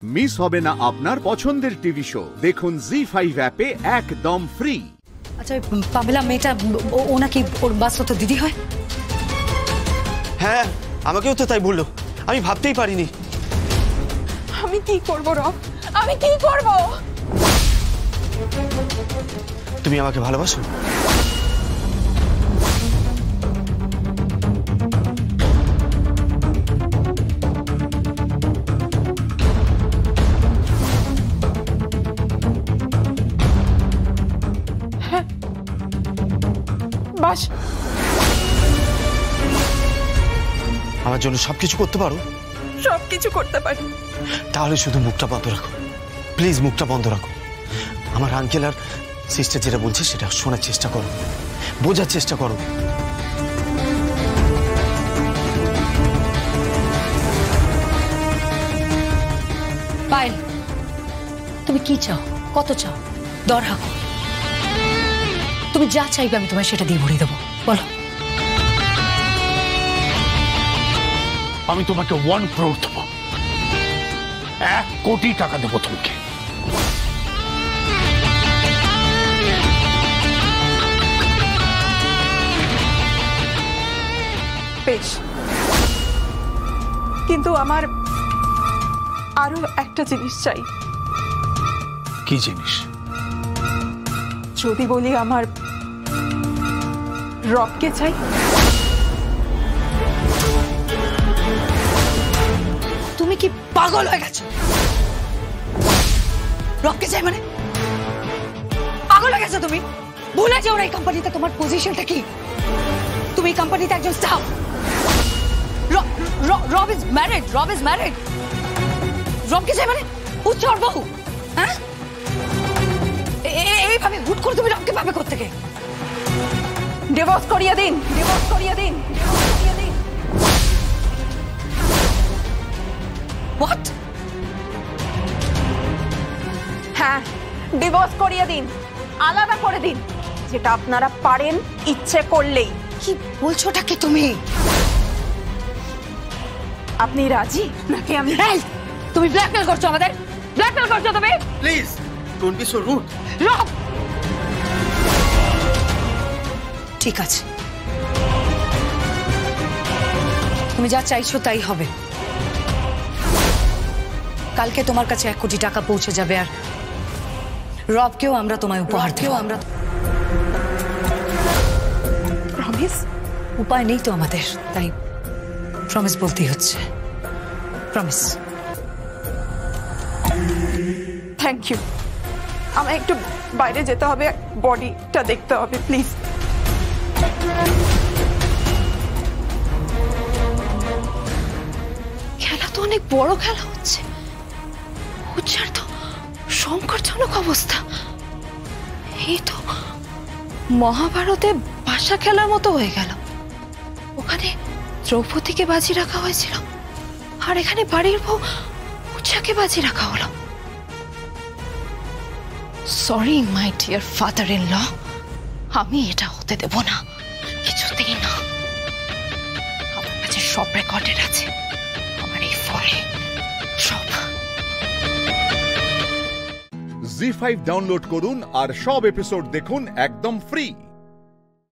Miss হবে না আপনার পছন্দের টিভি শো। দেখুন জি5 অ্যাপে একদম ফ্রি। আচ্ছা, পামেলা মেয়েটা ও নাকি ওর বাস্তব দিদি হয়? হ্যাঁ, আমাকেও তো তাই বললো। আমি ভাবতেই পারিনি। আমি কি করব রব? আমি কি করব? তুমি আমাকে ভালোবাসো? বাস আমার জন্য সবকিছু করতে পারো? সবকিছু করতে পারি। তাহলে শুধু মুখটা বন্ধ রাখো, প্লিজ। মুখটা বন্ধ রাখো। আমার আঙ্কেল আর সিস্টার যেটা বলছে সেটা শোনার চেষ্টা করো, বোঝার চেষ্টা করো। পায়েল, তুমি কি চাও? কত চাও? দর হাঁকো। তুমি যা চাইবে আমি তোমায় সেটা দিয়ে ভরিয়ে দেবো। বলো। আমি তোমাকে 1 crore দেবো, 1 কোটি টাকা দেবো তোমাকে। বেশ, কিন্তু আমার আরো একটা জিনিস চাই। কি জিনিস? যদি বলি আমার রবকে চাই। তুমি কি পাগল হয়ে গেছো? রবকে চাই মানে? পাগল হয়ে গেছো তুমি? ভুলে যাও না এই কোম্পানিতে তোমার পজিশনটা কি। তুমি এই কোম্পানিতে একজন স্টাফ। রব ইজ ম্যারিড। রব ইজ ম্যারিড। রবকে চাই মানে উচ্চ বহু? হ্যাঁ, এইভাবে হুট করে তুমি রবকে পাবে কোত্থেকে? ডিভোর্স করিয়ে দিন, ডিভোর্স করিয়ে দিন, ডিভোর্স করিয়ে দিন। হোয়াট? হ্যাঁ, ডিভোর্স করিয়ে দিন, আলাদা করে দিন, যেটা আপনারা পারেন ইচ্ছে করলেই। কি বলছোটা কি তুমি? আপনি রাজি নাকি আমি? তুমি ব্ল্যাকমেল করছো আমাদের। ব্ল্যাকমেল করছো তুমি। Please don't be so rude. Rob, ঠিক আছে, তুমি যা চাইছো তাই হবে। কালকে তোমার কাছে 1 কোটি টাকা পৌঁছে যাবে, আর রবকেও আমরা তোমায় উপহার দেব। আমরা প্রমিস? উপায় নেই তো আমাদের, তাই প্রমিস বলতেই হচ্ছে। প্রমিস। Thank you. আমার একটু বাইরে যেতে হবে, বডিটা দেখতে হবে, প্লিজ। খেলা তো অনেক বড় খেলা হচ্ছে। উচ্চার তো সংকটজনক অবস্থা। এই তো মহাভারতে ভাষা খেলার মতো হয়ে গেল। ওখানে দ্রৌপদীকে বাজি রাখা হয়েছিল, আর এখানে বাড়ির বউ উচ্চাকে বাজি রাখা হলো। Sorry my dear father in law, আমি এটা হতে দেব না, কিছুতেই না। আমার কাছে সব রেকর্ডেড আছে, আমার এই ফোনে সব। জি5 ডাউনলোড করুন আর সব এপিসোড দেখুন একদম ফ্রি।